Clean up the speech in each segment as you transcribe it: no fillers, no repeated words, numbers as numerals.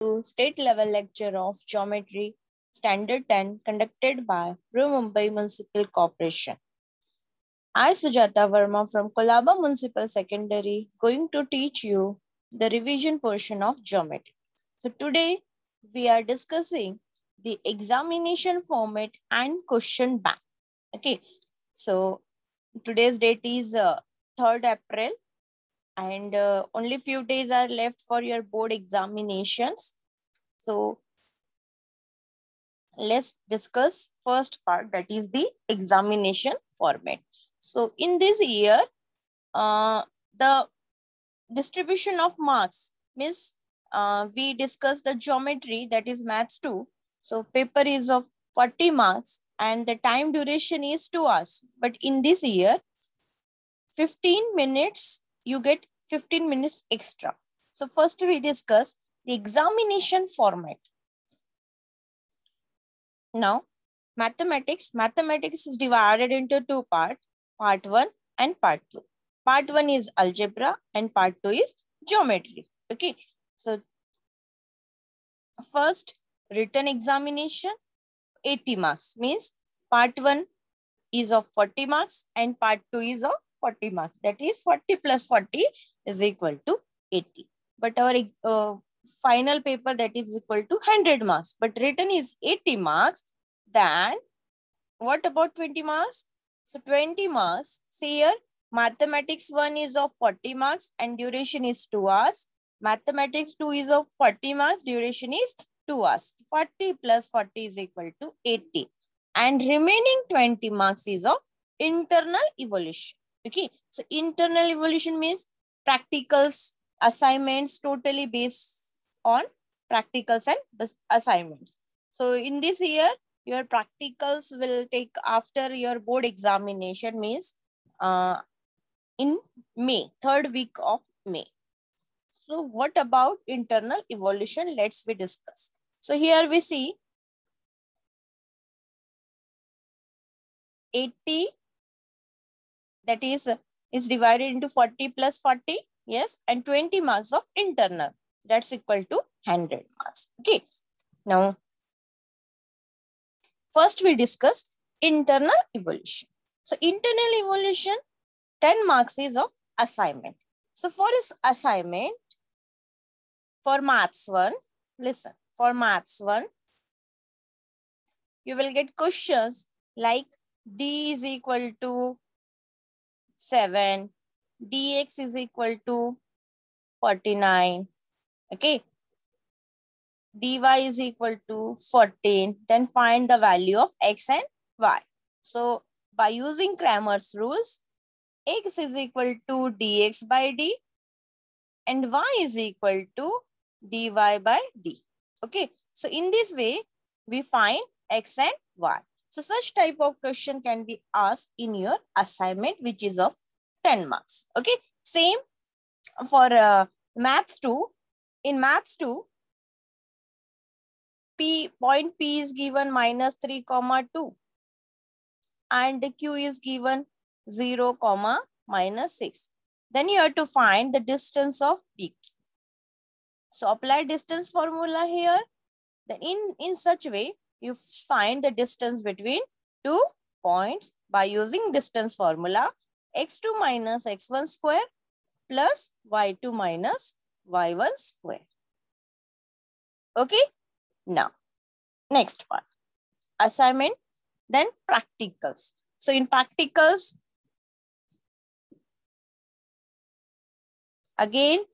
to state level lecture of Geometry Standard 10 conducted by Mumbai Municipal Corporation. I, Sujata Verma from Kolaba Municipal Secondary, going to teach you the revision portion of geometry. So today we are discussing the examination format and question bank. Okay, so today's date is 3rd April and only few days are left for your board examinations. So let's discuss first part, that is the examination format. So in this year, the distribution of marks means we discuss the geometry, that is maths 2. So paper is of 40 marks and the time duration is 2 hours. But in this year, 15 minutes, you get 15 minutes extra. So first we discuss the examination format. Now, mathematics is divided into two parts, part 1 and part 2. Part 1 is algebra and part 2 is geometry. Okay, so first written examination, 80 marks means part 1 is of 40 marks and part 2 is of 40 marks. That is 40 plus 40 is equal to 80. But our final paper, that is equal to 100 marks. But written is 80 marks. Then what about 20 marks? So 20 marks. See here, mathematics 1 is of 40 marks and duration is 2 hours. Mathematics 2 is of 40 marks, duration is 2 hours. 40 plus 40 is equal to 80. And remaining 20 marks is of internal evaluation. Okay, so internal evaluation means practicals, assignments, totally based on practicals and assignments. So in this year, your practicals will take after your board examination, means in May, 3rd week of May. So what about internal evaluation? Let's we discuss. So here we see 80, that is divided into 40 plus 40, yes, and 20 marks of internal, that's equal to 100 marks. Okay, now first we discuss internal evaluation. So internal evaluation, 10 marks is of assignment. So for this assignment, for maths 1, listen, for maths 1, you will get questions like d is equal to 7, dx is equal to 49, okay, dy is equal to 14, then find the value of x and y. So by using Cramer's rules, x is equal to dx by d and y is equal to dy by d. Okay, so in this way, we find x and y. So such type of question can be asked in your assignment, which is of 10 marks. Okay, same for maths 2. In maths 2, point P is given minus 3, 2 and the Q is given 0, minus 6. Then you have to find the distance of PQ. So apply distance formula here. Then in such way, you find the distance between two points by using distance formula, x2 minus x1 square plus y2 minus y1 square. Okay, now next part, assignment, then practicals. So in practicals, again,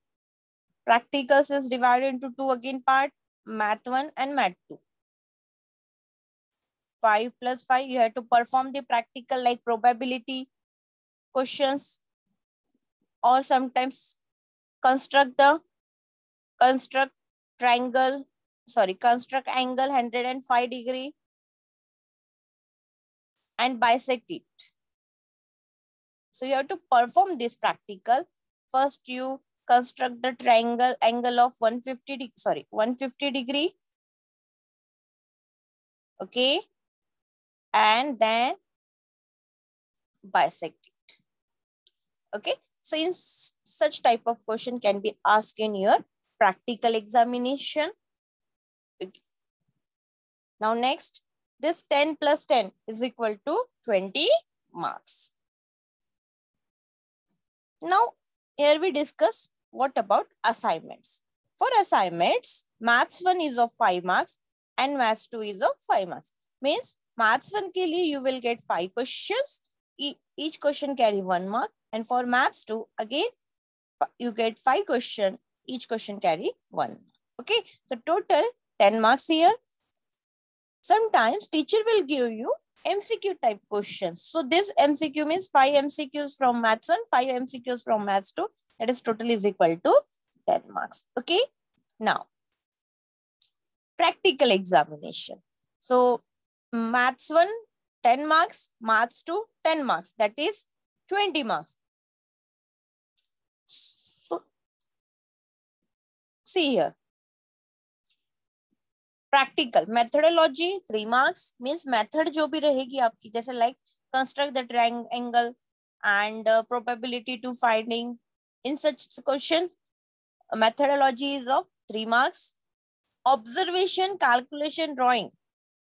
practicals is divided into two again part, math 1 and math 2. 5 plus 5, you have to perform the practical like probability questions, or sometimes construct angle 105 degree and bisect it. So you have to perform this practical. First you construct the triangle angle of 150 degree. Okay, and then bisect it. Okay, so in such type of question can be asked in your practical examination. Okay. Now next, this 10 plus 10 is equal to 20 marks. Now here we discuss what about assignments. For assignments, Maths 1 is of 5 marks and Maths 2 is of 5 marks. Means Maths 1 ke liye you will get 5 questions. Each question carry 1 mark. And for Maths 2, again, you get 5 questions. Each question carry 1 mark. Okay, so total 10 marks here. Sometimes teacher will give you MCQ type questions. So this MCQ means 5 MCQs from Maths 1, 5 MCQs from Maths 2. That is total is equal to 10 marks. Okay. Now, practical examination. So Maths 1, 10 marks. Maths 2, 10 marks. That is 20 marks. So, see here. Practical methodology 3 marks means method जो भी रहेगी आपकी जैसे like construct the triangle and probability to finding. In such questions, methodology is of 3 marks. Observation, calculation, drawing,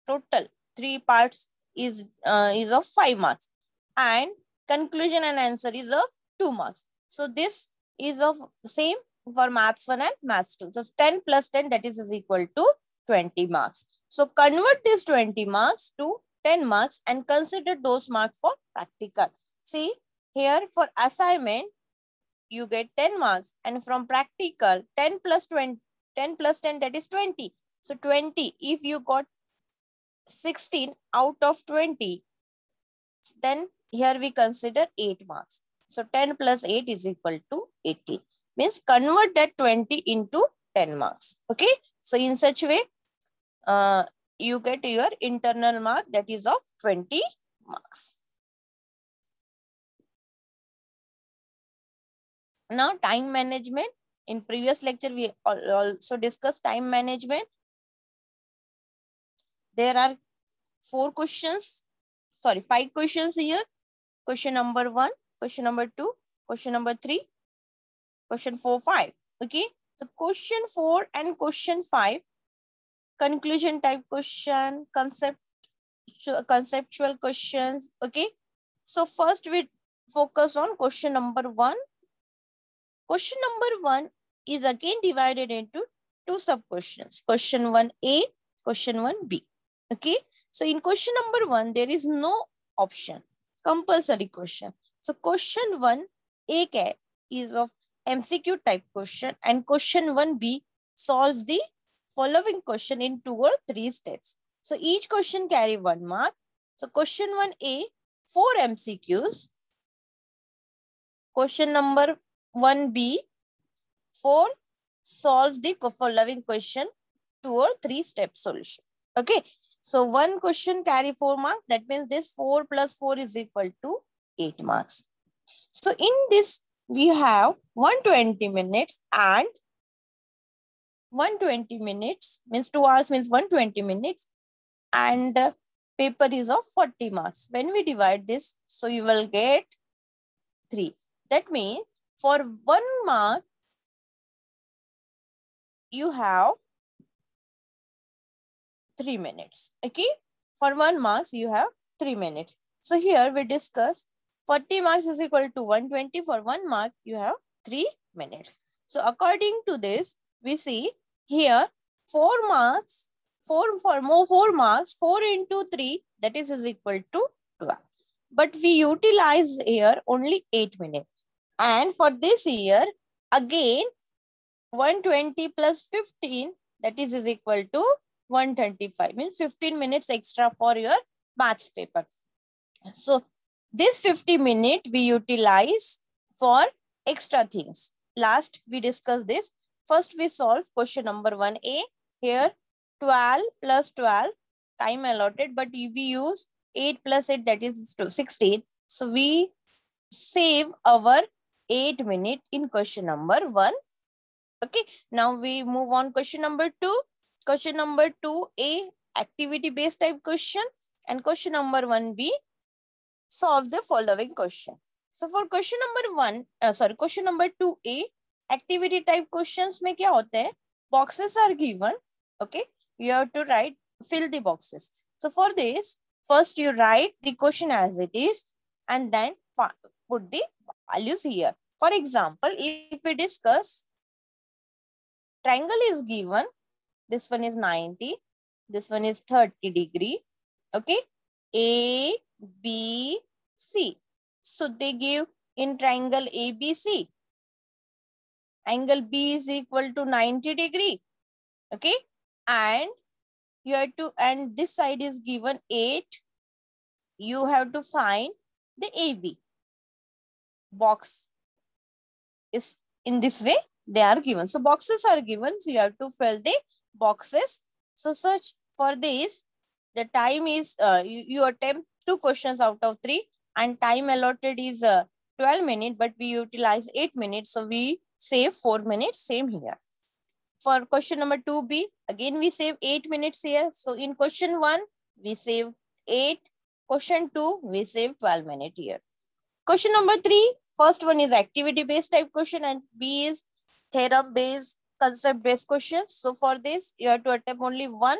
total 3 parts is of 5 marks. And conclusion and answer is of 2 marks. So this is of same for Maths 1 and Maths 2. So 10 plus 10, that is equal to 20 marks. So convert this 20 marks to 10 marks and consider those marks for practical. See here for assignment, you get 10 marks, and from practical 10 plus 20, 10 plus 10, that is 20. So 20, if you got 16 out of 20, then here we consider 8 marks. So 10 plus 8 is equal to 18. Means convert that 20 into 10 marks. Okay. So in such way, you get your internal mark that is of 20 marks. Now time management. In previous lecture, we also discussed time management. There are 5 questions here. Question number 1, question number 2, question number 3, question 4, 5. Okay. So question 4 and question 5, conclusion type question, conceptual questions. Okay. So first we focus on question number 1. Question number 1 is again divided into 2 sub questions. Question 1A, question 1B. Okay. So in question number 1, there is no option, compulsory question. So question 1A is of MCQ type question, and question 1B solves the following question in 2 or 3 steps. So each question carry 1 mark. So question 1A, 4 MCQs. Question number 1B, 4 solves the following question, 2 or 3 step solution. Okay. So one question carry 4 marks. That means this 4 plus 4 is equal to 8 marks. So in this, we have 120 minutes and 120 minutes means 2 hours means 120 minutes, and paper is of 40 marks. When we divide this, so you will get 3. That means for 1 mark, you have 3 minutes. Okay. For 1 marks, you have 3 minutes. So here we discuss 40 marks is equal to 120. For 1 mark, you have 3 minutes. So according to this, we see here 4 marks, 4 marks, 4 into 3, that is equal to 12. But we utilize here only 8 minutes. And for this year, again, 120 plus 15, that is equal to 135. Means 15 minutes extra for your maths paper. So this 50 minutes we utilize for extra things. Last we discussed this. First we solve question number 1A. Here 12 plus 12 time allotted, but we use 8 plus 8, that is 16. So we save our 8 minutes in question number 1. Okay. Now we move on question number 2. Question number 2A, activity based type question, and question number 1B, solve the following question. So for question number 2A, activity type questions में क्या होता है? Boxes are given. Okay. you have to fill the boxes. So for this, first you write the question as it is and then put the values here. For example, if we discuss, triangle is given, this one is 90, this one is 30 degree, okay, A, B, C. So they give in triangle ABC, angle B is equal to 90 degree, okay, and you have to, and this side is given 8, you have to find the AB. Box is in this way, they are given. So boxes are given, so you have to fill the boxes. So search for this, the time is, you attempt 2 questions out of 3 and time allotted is 12 minutes, but we utilize 8 minutes. So we save 4 minutes, same here. For question number 2B, again we save 8 minutes here. So in question 1, we save 8. Question 2, we save 12 minutes here. Question number 3, first one is activity-based type question and B is theorem-based, concept-based question. So for this, you have to attempt only 1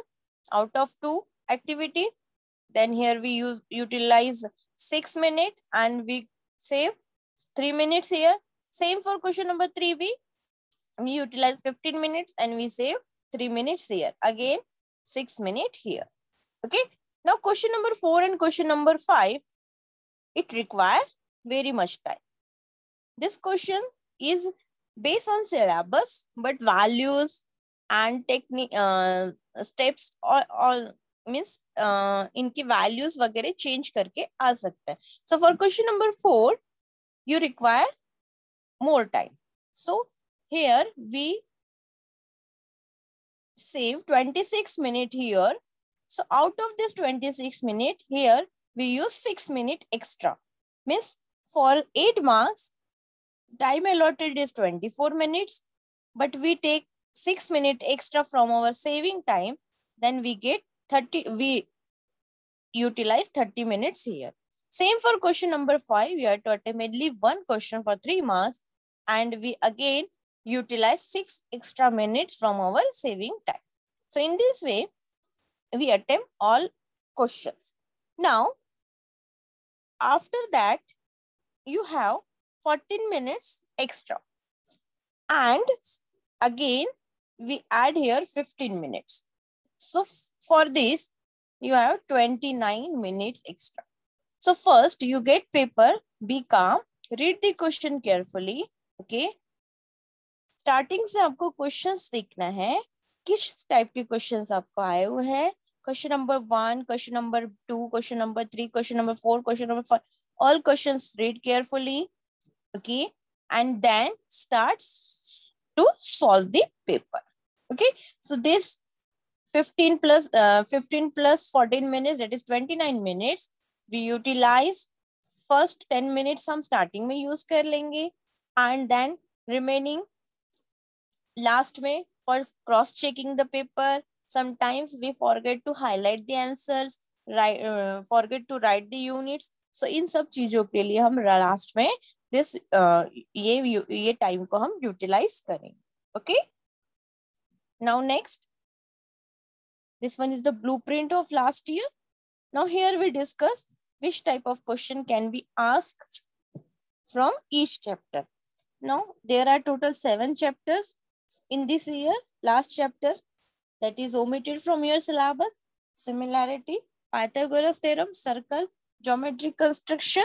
out of 2 activity. Then here we utilize 6 minutes and we save 3 minutes here. Same for question number 3B. We utilize 15 minutes and we save 3 minutes here. Again, 6 minutes here. Okay. Now question number 4 and question number 5, it requires very much time. This question is based on syllabus, but values and technique steps all means इनकी values वगैरह change करके आ सकते हैं. So for question number 4, you require more time. So here we save 26 minutes here. So out of this 26 minutes here, we use 6 minutes extra. Means for 8 marks, time allotted is 24 minutes, but we take 6 minutes extra from our saving time, then we get 30, we utilize 30 minutes here. Same for question number 5, we have to attempt only 1 question for 3 marks and we again utilize 6 extra minutes from our saving time. So in this way, we attempt all questions. Now, after that, you have 14 minutes extra. And again, we add here 15 minutes. So for this, you have 29 minutes extra. So first, you get paper, be calm, read the question carefully, okay? Starting से आपको questions देखना है, किस type के questions आपको आए हुए हैं. Question number 1, question number 2, question number 3, question number 4, question number 5. All questions read carefully, okay? And then start to solve the paper, okay? So this 15 plus 14 minutes, that is 29 minutes. We utilize first 10 minutes हम starting में use कर लेंगे and then remaining last में for cross checking the paper. Sometimes we forget to highlight the answers, forget to write the units. So इन सब चीजों के लिए हम last में this ये time को हम utilize करेंगे. Okay. Now next, this one is the blueprint of last year. Now here we discuss which type of question can be asked from each chapter. Now there are total 7 chapters in this year. Last chapter that is omitted from your syllabus: similarity, Pythagoras theorem, circle, geometric construction,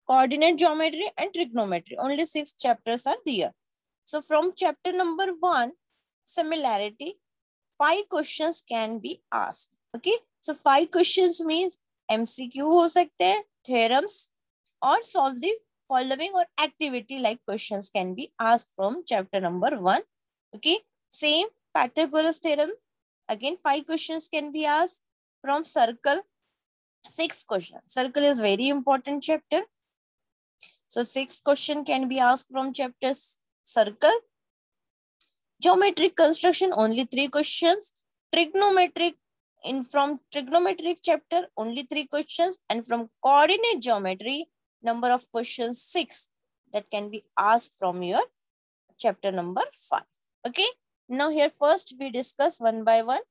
coordinate geometry and trigonometry. Only 6 chapters are there. So from chapter number 1, similarity, 5 questions can be asked. Okay. So 5 questions means MCQ हो सकते हैं, theorems or solve the following or activity like questions can be asked from chapter number 1. Okay. Same Pythagoras theorem. Again 5 questions can be asked. From circle, 6 questions. Circle is very important chapter. So 6 questions can be asked from chapter circle. Geometric construction, only 3 questions. Trigonometric, from trigonometric chapter, only 3 questions. And from coordinate geometry, number of questions 6 that can be asked from your chapter number 5. Okay. Now here first we discuss one by one.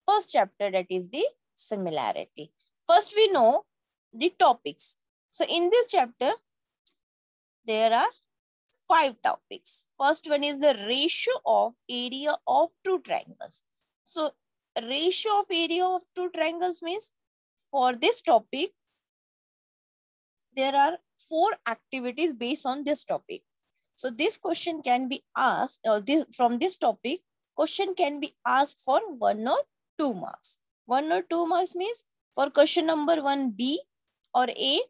first chapter, that is the similarity. First we know the topics. So in this chapter, there are 5 topics. First one is the ratio of area of two triangles. So ratio of area of two triangles means, for this topic, there are 4 activities based on this topic. So this question can be asked, or from this topic, question can be asked for 1 or 2 marks. 1 or 2 marks means for question number 1 B or A,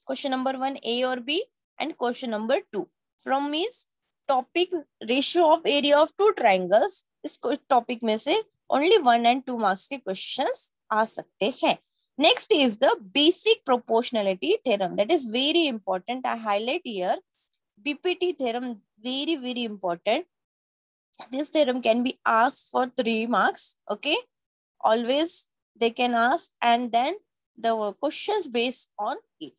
question number 1 A or B, and question number 2. From means topic ratio of area of two triangles, इस topic में से only 1 and 2 marks के questions आ सकते हैं. Next is the basic proportionality theorem. That is very important. I highlight here. BPT theorem, very, very important. This theorem can be asked for 3 marks. Okay. Always they can ask, and then the questions based on it.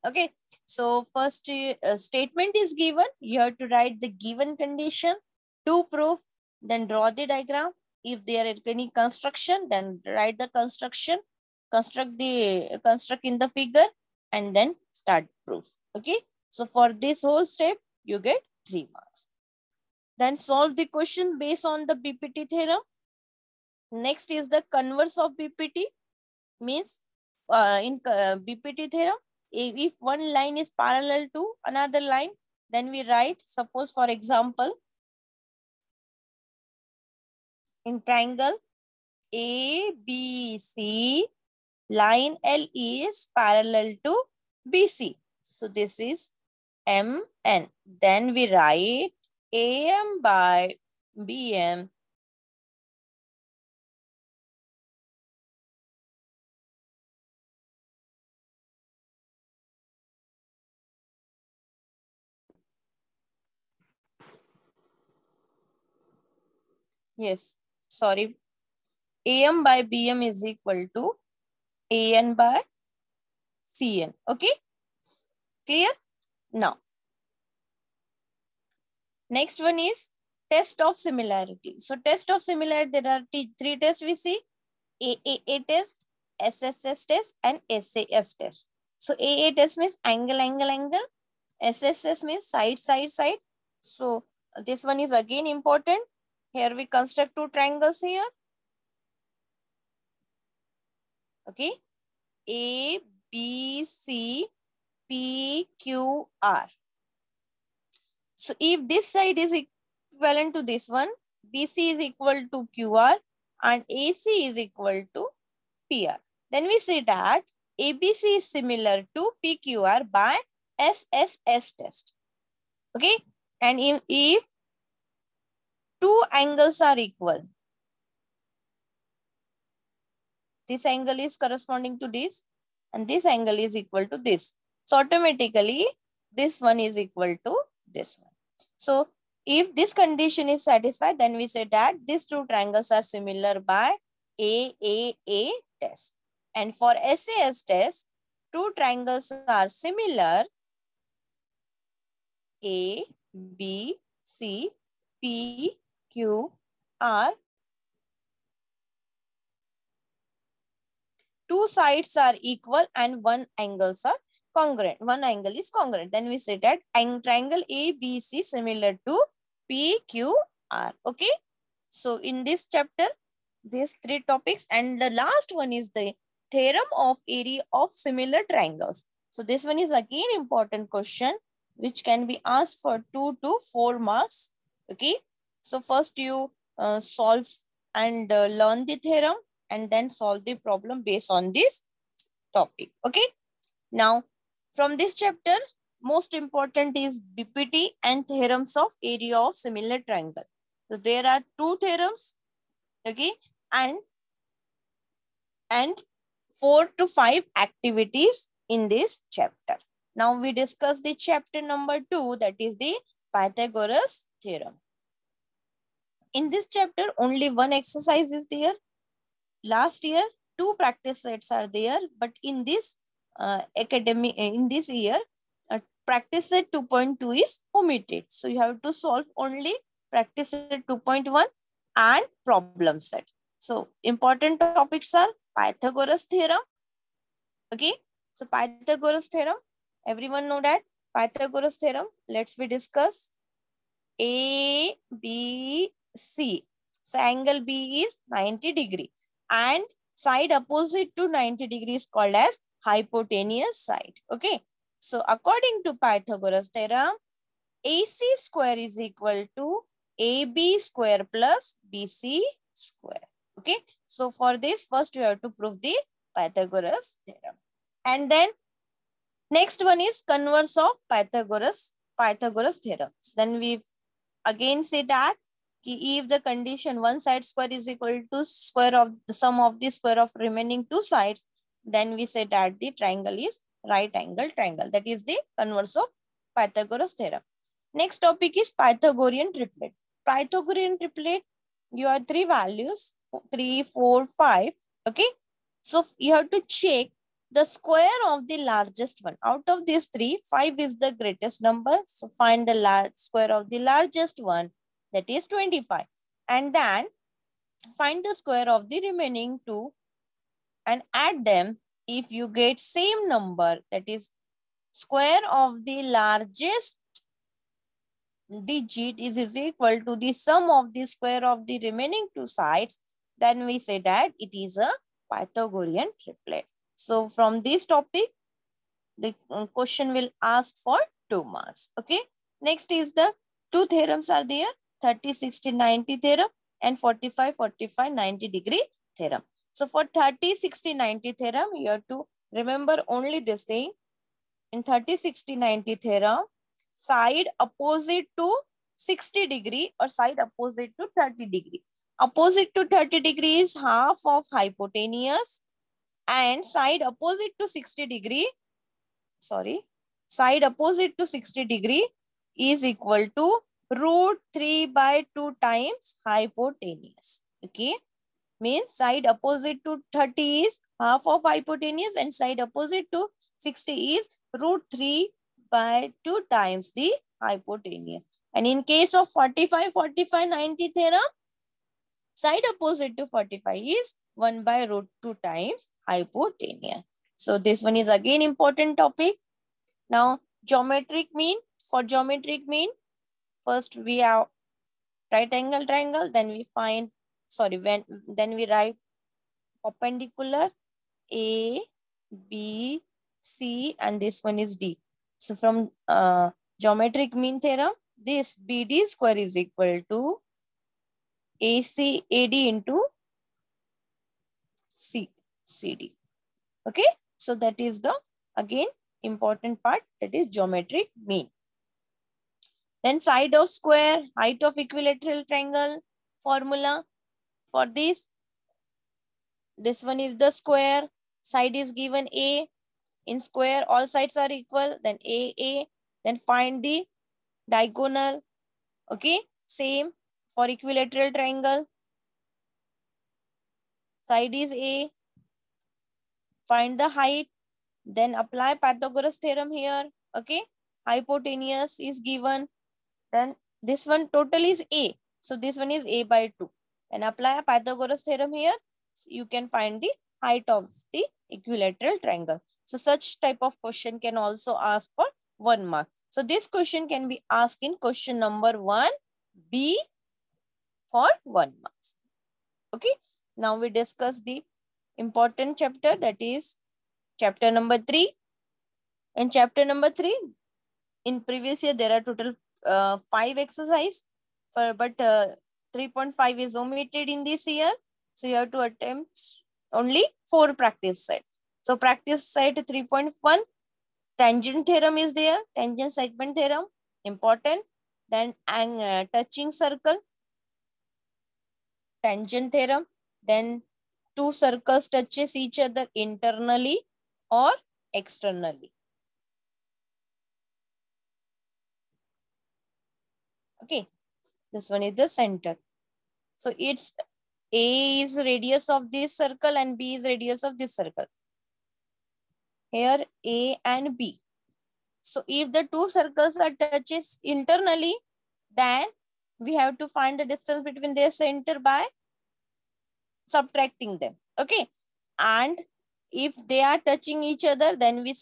Okay. So first statement is given. You have to write the given condition to prove, then draw the diagram. If there is any construction, then write the construction, construct in the figure, and then start proof. Okay. So for this whole step, you get 3 marks. Then solve the question based on the BPT theorem. Next is the converse of BPT. Means in BPT theorem, if one line is parallel to another line, then we write, suppose for example, in triangle ABC, line L is parallel to BC. So this is MN. Then we write AM by BM yes, sorry. AM by BM is equal to AN by CN. Okay, clear? Now, next one is test of similarity. So test of similarity, there are 3 tests we see: AAA test, SSS test, and SAS test. So AA test means angle, angle, angle. SSS means side, side, side. So this one is again important. Here we construct 2 triangles here. Okay. A, B, C, P, Q, R. So if this side is equivalent to this one, BC is equal to QR and AC is equal to PR. Then we say that ABC is similar to PQR by SSS test. Okay. And if 2 angles are equal, this angle is corresponding to this and this angle is equal to this. So automatically this one is equal to this one. So if this condition is satisfied, then we say that these 2 triangles are similar by AAA test. And for SAS test, 2 triangles are similar A, B, C, P, Q, R. 2 sides are equal and 1 angles are congruent. 1 angle is congruent. Then we say that triangle ABC similar to PQR. Okay. So in this chapter, these 3 topics, and the last one is the theorem of area of similar triangles. So this one is again important question which can be asked for 2 to 4 marks. Okay. So first you solve and learn the theorem and then solve the problem based on this topic. Okay. Now from this chapter, most important is BPT and theorems of area of similar triangle. So there are 2 theorems. Okay. And 4 to 5 activities in this chapter. Now we discuss the chapter number 2, that is the Pythagoras theorem. In this chapter, only 1 exercise is there. Last year, 2 practice sets are there, but in this in this year, practice set 2.2 is omitted. So you have to solve only practice set 2.1 and problem set. So important topics are Pythagoras theorem. Okay. So Pythagoras theorem. Everyone know that Pythagoras theorem. Let's we discuss. A, B, C. So angle B is 90 degree and side opposite to 90 degrees called as hypotenuse side. Okay. So according to Pythagoras theorem, AC square is equal to AB square plus BC square. Okay. So for this, first you have to prove the Pythagoras theorem. And then next one is converse of Pythagoras theorem. Then we again say that if the condition one side square is equal to square of the sum of the square of remaining two sides, then we say that the triangle is right angle triangle. That is the converse of Pythagoras theorem. Next topic is Pythagorean triplet. Pythagorean triplet, you have three values, 3, 4, 5. Okay. So you have to check the square of the largest one. Out of these three, 5 is the greatest number. So find the square of the largest one, that is 25. And then find the square of the remaining two and add them. If you get same number, that is square of the largest digit is equal to the sum of the square of the remaining two sides, then we say that it is a Pythagorean triplet. So from this topic, the question will ask for 2 marks. Okay. Next is the two theorems are there, 30, 60, 90 theorem and 45, 45, 90 degree theorem. So for 30, 60, 90 theorem, you have to remember only this thing. In 30, 60, 90 theorem, side opposite to 60 degree or side opposite to 30 degree. Opposite to 30 degree is half of hypotenuse and side opposite to 60 degree, side opposite to 60 degree is equal to root 3 by 2 times hypotenuse. Okay. Means side opposite to 30 is half of hypotenuse and side opposite to 60 is root 3 by 2 times the hypotenuse. And in case of 45, 45, 90 theorem, side opposite to 45 is 1 by root 2 times hypotenuse. So this one is again important topic. Now geometric mean, for geometric mean, first we have right angle triangle, then we find, then we write perpendicular A, B, C, and this one is D. So from geometric mean theorem, this BD square is equal to AC AD into CD. Okay. So that is the again important part, that is geometric mean. Then side of square, height of equilateral triangle formula for this one is the square, side is given A, in square all sides are equal, then A, then find the diagonal. Okay, same for equilateral triangle, side is A, find the height, then apply Pythagoras theorem here. Okay, hypotenuse is given, then this one total is A, so this one is A by 2, and apply Pythagoras theorem here. You can find the height of the equilateral triangle. So such type of question can also ask for 1 mark. So this question can be asked in question number 1B for 1 mark. Okay. Now we discuss the important chapter, that is chapter number 3. In chapter number 3, in previous year there are total 5 exercise, but 3.5 is omitted in this year. So you have to attempt only 4 practice set. So practice set 3.1, tangent theorem is there, tangent segment theorem, important. Then touching circle, tangent theorem. Then two circles touches each other internally or externally. Okay, this one is the center. So it's A is radius of this circle and B is radius of this circle. Here A and B. So if the two circles are touches internally, then we have to find the distance between their center by subtracting them. Okay. And if they are touching each other, then we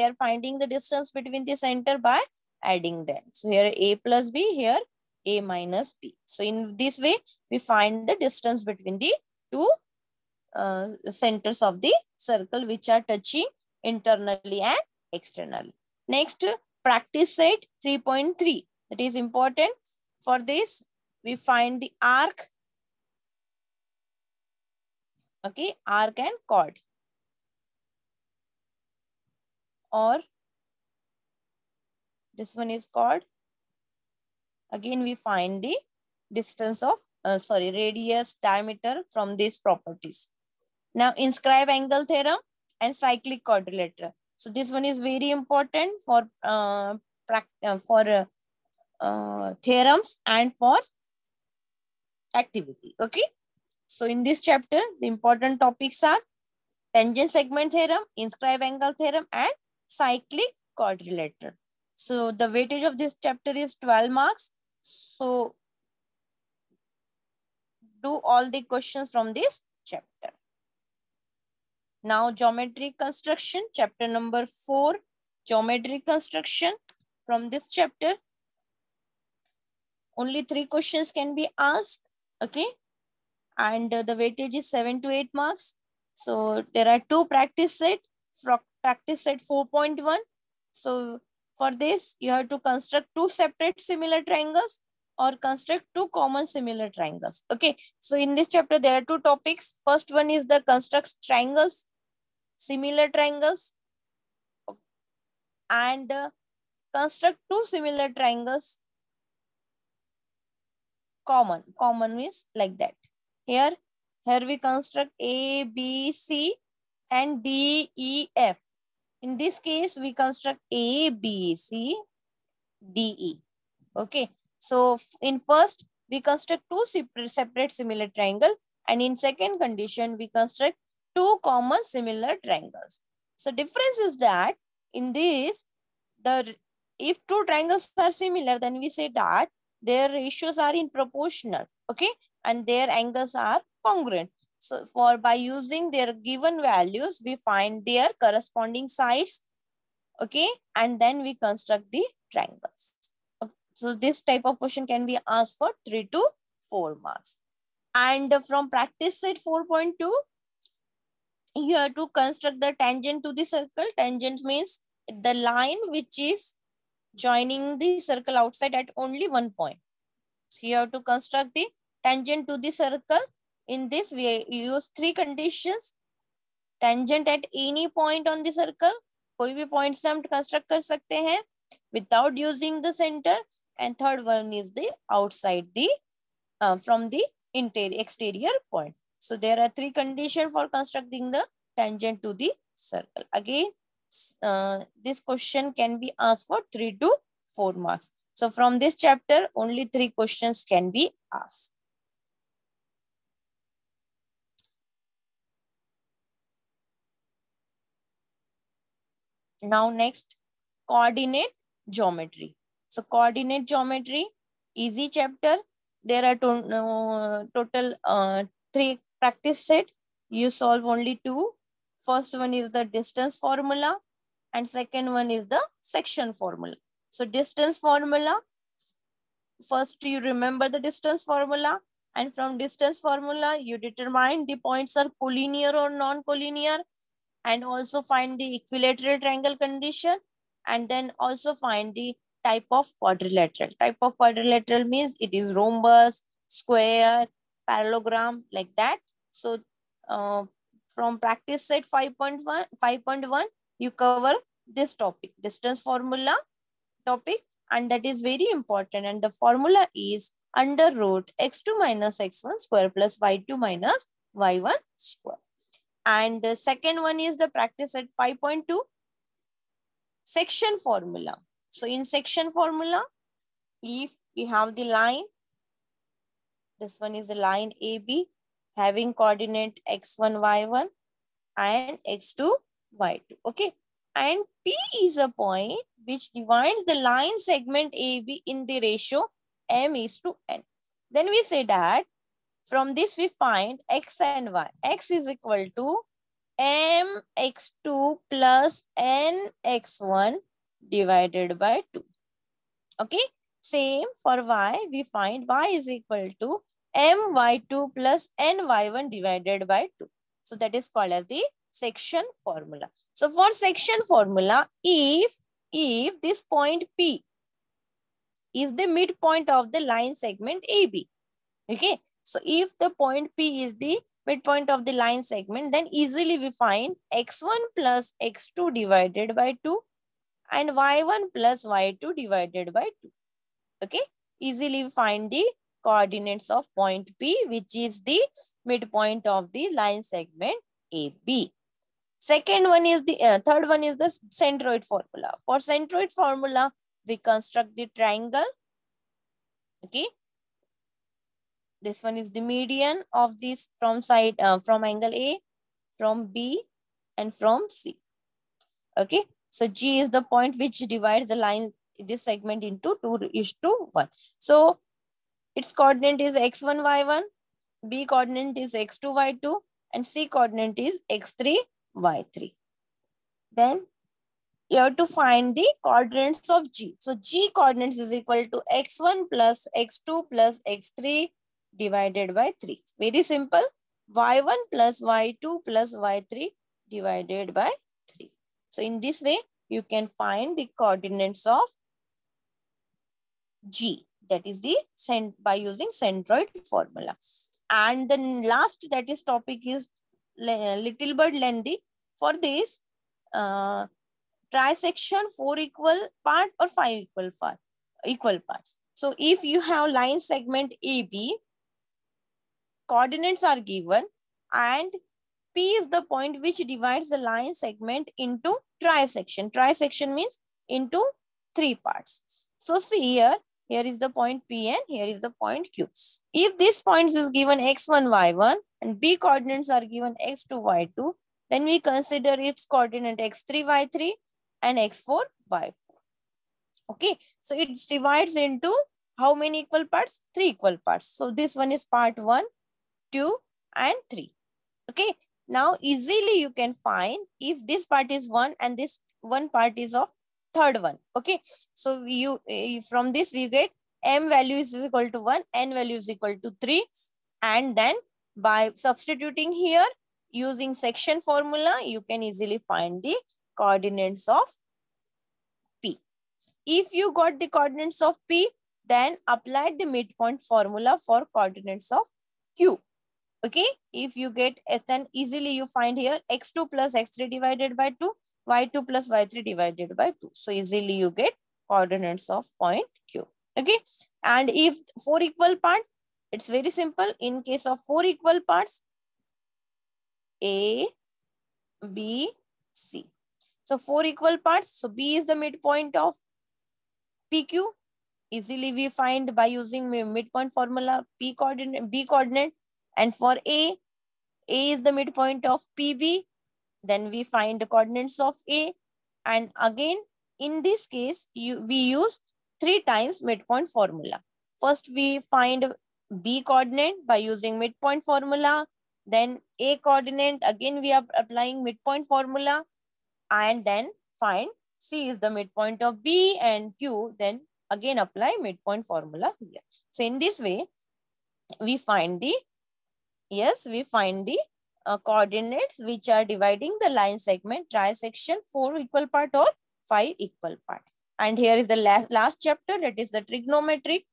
are finding the distance between the center by adding them. So here A plus B, here A minus B. So in this way, we find the distance between the two centers of the circle which are touching internally and externally. Next, practice set 3.3. That is important. For this, we find the arc. Okay, arc and chord. Or this one is chord. Again, we find the distance of, radius, diameter from these properties. Now, inscribe angle theorem and cyclic quadrilateral. So this one is very important for theorems and for activity. Okay. So in this chapter, the important topics are tangent segment theorem, inscribe angle theorem, and cyclic quadrilateral. So the weightage of this chapter is 12 marks. So do all the questions from this chapter. Now geometry construction, chapter number 4, geometry construction. From this chapter, only 3 questions can be asked. Okay. And the weightage is 7 to 8 marks. So there are 2 practice set, practice set 4.1. So for this, you have to construct 2 separate similar triangles or construct 2 common similar triangles. Okay. So in this chapter, there are 2 topics. First one is the construct triangles, similar triangles, and construct 2 similar triangles. Common means like that. Here we construct A, B, C and D, E, F. In this case, we construct A, B, C, D, E. Okay. So in first, we construct 2 separate similar triangle, and in second condition, we construct 2 common similar triangles. So difference is that in this, if 2 triangles are similar, then we say that their ratios are in proportional. Okay. And their angles are congruent. So by using their given values, we find their corresponding sides. Okay. And then we construct the triangles. Okay. So this type of question can be asked for 3 to 4 marks. And from practice set 4.2, you have to construct the tangent to the circle. Tangent means the line which is joining the circle outside at only one point. So you have to construct the tangent to the circle. In this, we use 3 conditions. Tangent at any point on the circle. कोई भी point से हम construct कर सकते हैं without using the center. And third one is the outside the from the exterior point. So there are 3 conditions for constructing the tangent to the circle. Again, this question can be asked for 3 to 4 marks. So from this chapter, only 3 questions can be asked. Now next, coordinate geometry. So coordinate geometry, easy chapter. There are total 3 practice set. You solve only 2. First one is the distance formula and second one is the section formula. So distance formula, first you remember the distance formula, and from distance formula, you determine the points are collinear or non-collinear, and also find the equilateral triangle condition, and then also find the type of quadrilateral. Type of quadrilateral means it is rhombus, square, parallelogram, like that. So from practice set 5.1, you cover this topic, distance formula topic, and that is very important. And the formula is under root x2 minus x1 square plus y2 minus y1 square. And the second one is the practice at 5.2, section formula. So in section formula, if we have the line, this one is the line AB having coordinate x1, y1 and x2, y2. Okay. And P is a point which divides the line segment AB in the ratio m is to n. Then we say that From this we find x and y. X is equal to mx2 plus nx1 divided by 2. Okay. Same for y. We find y is equal to my2 plus ny1 divided by 2. So that is called as the section formula. So for section formula, if this point P is the midpoint of the line segment AB. Okay. So if the point P is the midpoint of the line segment, then easily we find x1 plus x2 divided by 2 and y1 plus y2 divided by 2. Okay. Easily find the coordinates of point P, which is the midpoint of the line segment AB. Second one is the third one is the centroid formula. For centroid formula, we construct the triangle. Okay. This one is the median of this from side from angle A, from B, and from C. Okay. So G is the point which divides the line, this segment into 2:1. So its coordinate is x1, y1, B coordinate is x2, y2, and C coordinate is x3, y3. Then you have to find the coordinates of G. So G coordinates is equal to x1 plus x2 plus x3 divided by 3. Very simple. y1 plus y2 plus y3 divided by 3. So in this way, you can find the coordinates of G. That is the by using centroid formula. And the last that is topic is little bit lengthy. For this, trisection 4 equal part or 5 equal parts. So if you have line segment AB, coordinates are given and P is the point which divides the line segment into trisection. Trisection means into 3 parts. So see here is the point P and here is the point Q. If this point is given x1, y1 and B coordinates are given x2, y2, then we consider its coordinate x3, y3 and x4, y4. Okay, so it divides into how many equal parts? 3 equal parts. So this one is part 1, 2 and 3. Okay, now easily you can find if this part is 1 and this one part is of third one. Okay, so you from this we get m value is equal to 1, n value is equal to 3, and then by substituting here using section formula, you can easily find the coordinates of P. If you got the coordinates of P, then apply the midpoint formula for coordinates of Q. Okay, if you get S, then easily you find here x2 plus x3 divided by 2, y2 plus y3 divided by 2. So easily you get coordinates of point Q. Okay, and if 4 equal parts, it's very simple. In case of 4 equal parts, A, B, C. So 4 equal parts. So B is the midpoint of PQ. Easily we find by using midpoint formula P coordinate, B coordinate. And for A is the midpoint of PB. Then we find the coordinates of A. And again, in this case, we use 3 times midpoint formula. First, we find B coordinate by using midpoint formula. Then A coordinate, again we are applying midpoint formula. And then find C is the midpoint of B and Q. Then again apply midpoint formula here. So in this way, we find the coordinates which are dividing the line segment trisection 4 equal part or 5 equal part. And here is the last chapter, that is the trigonometric.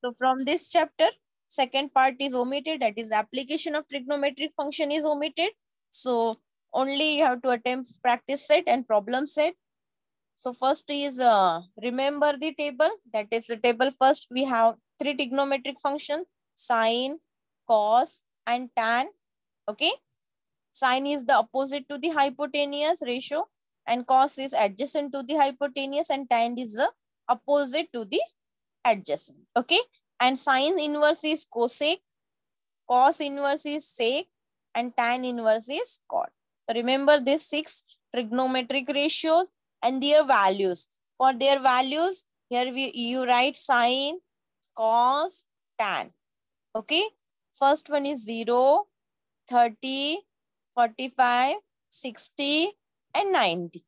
So from this chapter, second part is omitted, that is application of trigonometric function is omitted. So only you have to attempt practice set and problem set. So first is remember the table, that is the table. First we have 3 trigonometric functions, sine, cos and tan. Okay, sine is the opposite to the hypotenuse ratio and cos is adjacent to the hypotenuse and tan is the opposite to the adjacent. Okay, and sine inverse is cosec, cos inverse is sec and tan inverse is cot. So remember these 6 trigonometric ratios and their values. For their values, here you write sine, cos, tan. Okay. First one is 0, 30, 45, 60 and 90.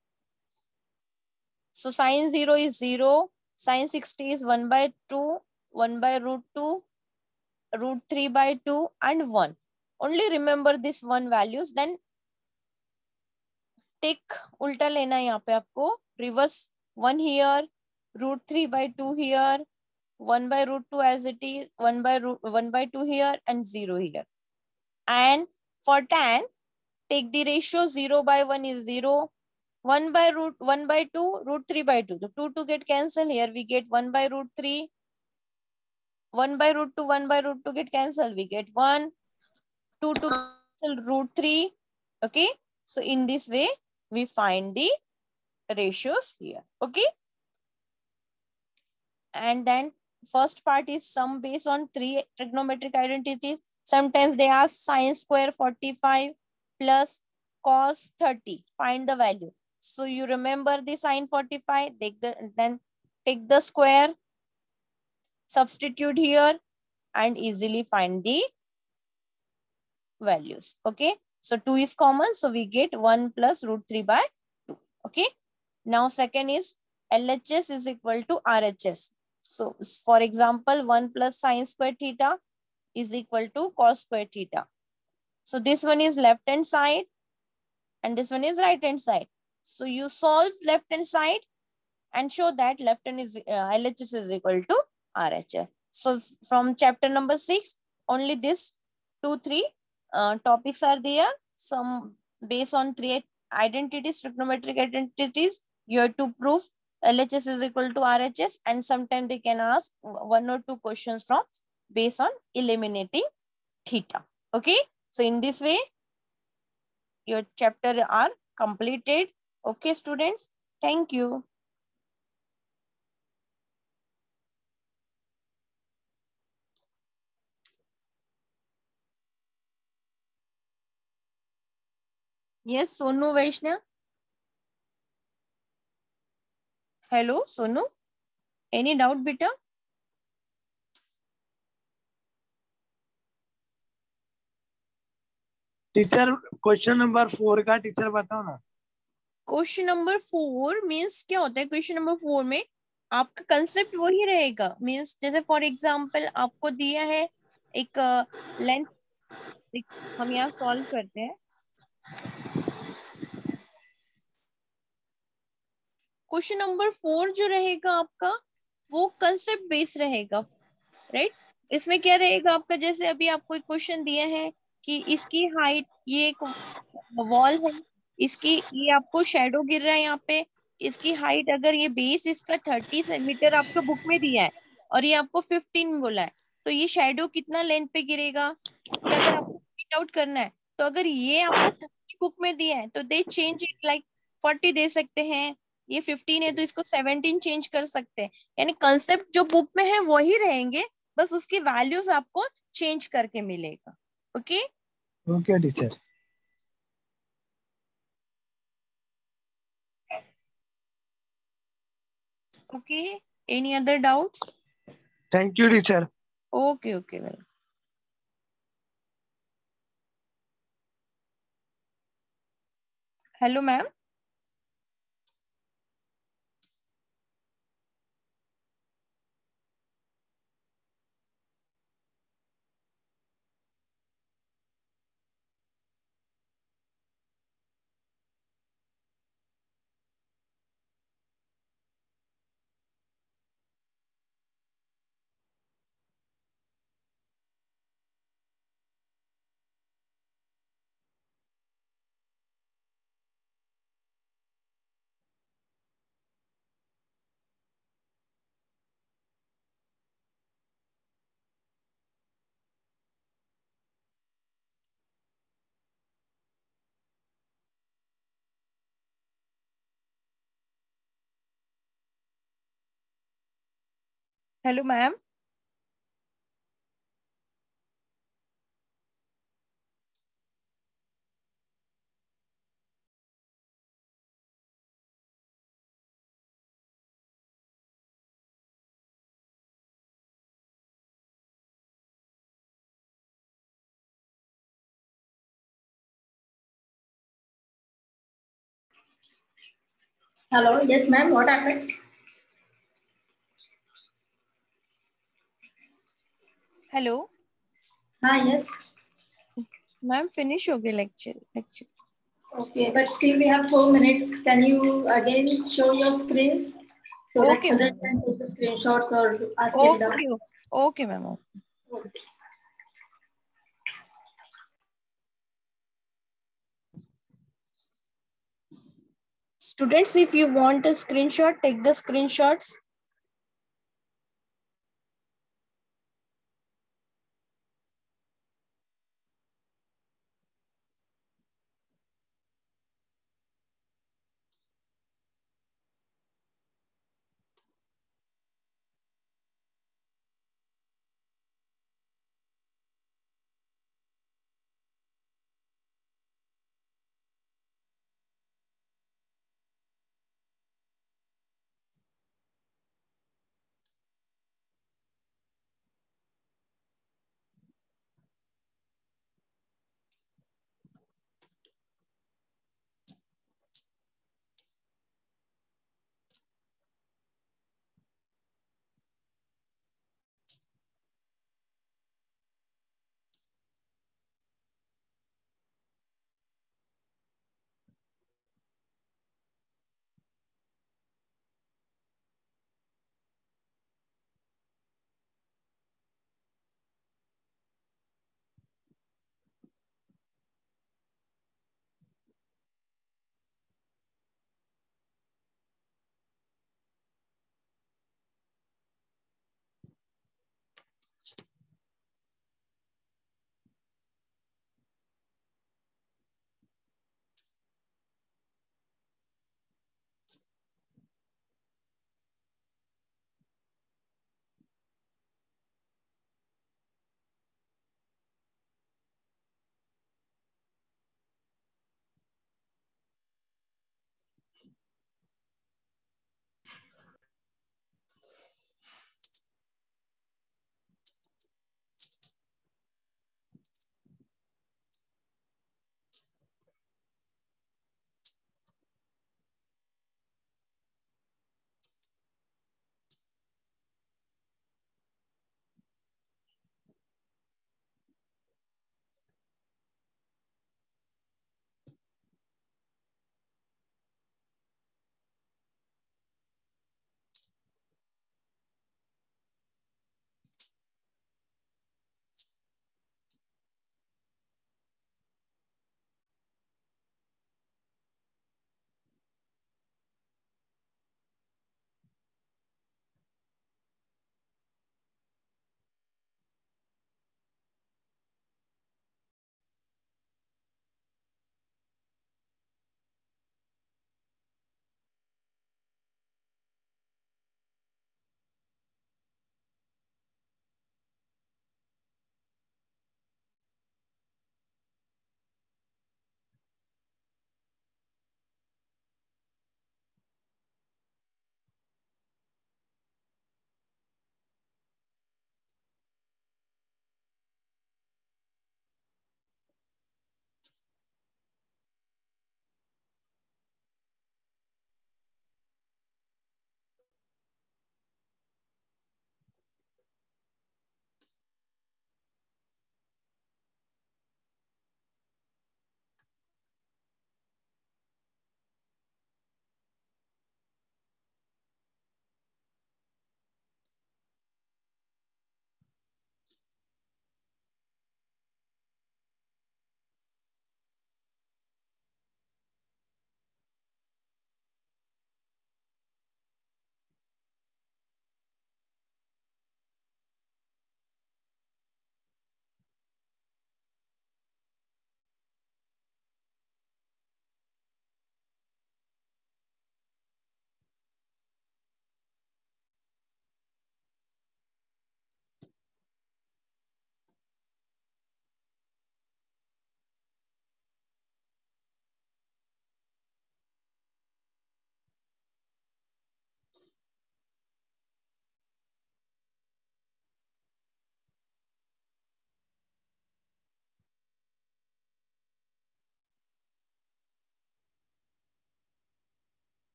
So sine 0 is 0, sine 60 is 1 by 2, 1 by root 2, root 3 by 2 and 1. Only remember this one values, then take उल्टा लेना है यहाँ पे आपको, reverse 1 here, root 3 by 2 here, 1 by root 2 as it is, 1 by 2 here and 0 here. And for tan, take the ratio 0 by 1 is 0, 1 by 2, root 3 by 2. The 2 to get cancelled, here we get 1 by root 3, 1 by root 2, 1 by root 2 get cancelled, we get 1, 2 to cancel root 3. Okay, so in this way we find the ratios here. Okay, and then first part is sum based on 3 trigonometric identities. Sometimes they ask sine square 45 plus cos 30, find the value. So you remember the sine 45, then take the square, substitute here and easily find the values. Okay, so 2 is common, so we get 1 plus root 3 by 2. Okay, now second is LHS is equal to RHS. So for example, 1 plus sine square theta is equal to cos square theta. So this one is left hand side and this one is right hand side. So you solve left hand side and show that left hand is LHS is equal to RHS. So from chapter number 6, only this 2-3 topics are there. Some based on 3 identities, trigonometric identities, you have to prove LHS is equal to RHS, and sometimes they can ask 1 or 2 questions from based on eliminating theta. Okay, so in this way your chapter are completed. Okay students, thank you. Yes, Sonu Vaishnav. Hello, Sonu. Any doubt, beta? Teacher question number 4 का teacher बताओ ना. Question number 4 means क्या होता है? Question number 4 में आपका concept वही रहेगा. मीन्स जैसे फॉर एग्जांपल आपको दिया है एक लेंथ, हम यहाँ सॉल्व करते हैं. क्वेश्चन नंबर 4 जो रहेगा आपका वो कंसेप्ट बेस्ड रहेगा, राइट? इसमें क्या रहेगा आपका, जैसे अभी आपको एक क्वेश्चन दिया है कि इसकी हाइट, ये एक वॉल है, इसकी ये आपको शेडो गिर रहा है यहाँ पे, इसकी हाइट अगर ये बेस इसका 30 सेंटीमीटर आपको बुक में दिया है और ये आपको 15 बोला है, तो ये शेडो कितना लेंथ पे गिरेगा ये अगर आपको फिट आउट करना है, तो अगर ये आपको 30 बुक में दिया है तो दे चेंज इट लाइक 40 दे सकते हैं. ये 15 है तो इसको 17 चेंज कर सकते हैं. यानी कंसेप्ट जो बुक में है वही रहेंगे, बस उसकी वैल्यूज आपको चेंज करके मिलेगा. Okay okay teacher. Okay, any other doubts? Thank you teacher. Okay okay well. Hello ma'am. Hello ma'am. Hello, yes, ma'am. What happened? Hello Yes. Ma'am finish हो गया lecture Okay, but still we have 4 minutes. Can you again show your screens so that okay children ma'am can take the screenshots or ask any doubt? Okay okay ma'am Okay. students if you want a screenshot take the screenshots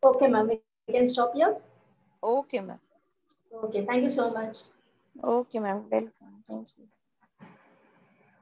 Okay, ma'am. We can stop here. Okay, ma'am. Okay. Thank you so much. Okay, ma'am. Welcome. Thank you.